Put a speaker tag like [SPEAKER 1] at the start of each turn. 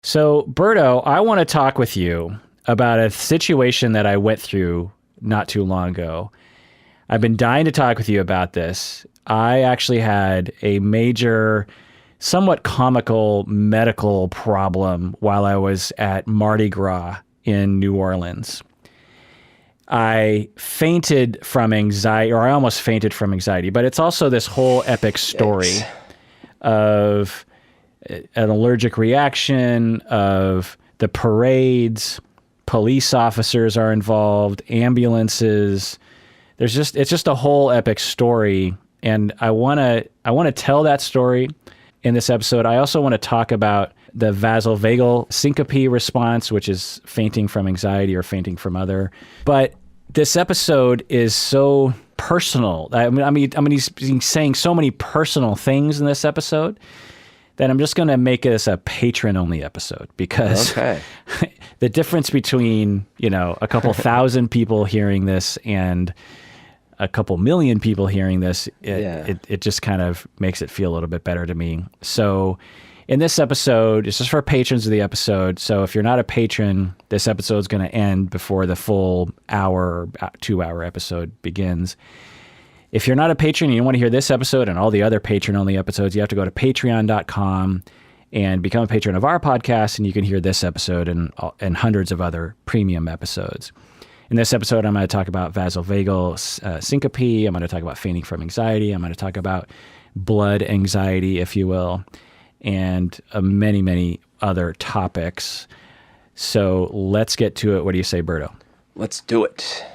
[SPEAKER 1] So, Berto, I want to talk with you about a situation that I went through not too long ago. I've been dying to talk with you about this. I actually had a major, somewhat comical medical problem while I was at Mardi Gras in New Orleans. I fainted from anxiety, or I almost fainted from anxiety, but it's also this whole epic story of an allergic reaction, of the parades, police officers are involved, ambulances. It's just a whole epic story. And I want to tell that story in this episode. I also want to talk about the vasovagal syncope response, which is fainting from anxiety or fainting from other. But this episode is so personal. I mean, he's saying so many personal things in this episode that I'm just going to make this a patron-only episode, because the difference between, a couple thousand people hearing this and a couple million people hearing this, it just kind of makes it feel a little bit better to me. So in this episode, it's just for patrons of the episode. So if you're not a patron, this episode is going to end before the full hour, 2-hour episode begins. If you're not a patron and you want to hear this episode and all the other patron-only episodes, you have to go to patreon.com and become a patron of our podcast, and you can hear this episode and hundreds of other premium episodes. In this episode, I'm going to talk about vasovagal syncope. I'm going to talk about fainting from anxiety. I'm going to talk about blood anxiety, if you will, and many, many other topics. So let's get to it. What do you say, Berto?
[SPEAKER 2] Let's do it.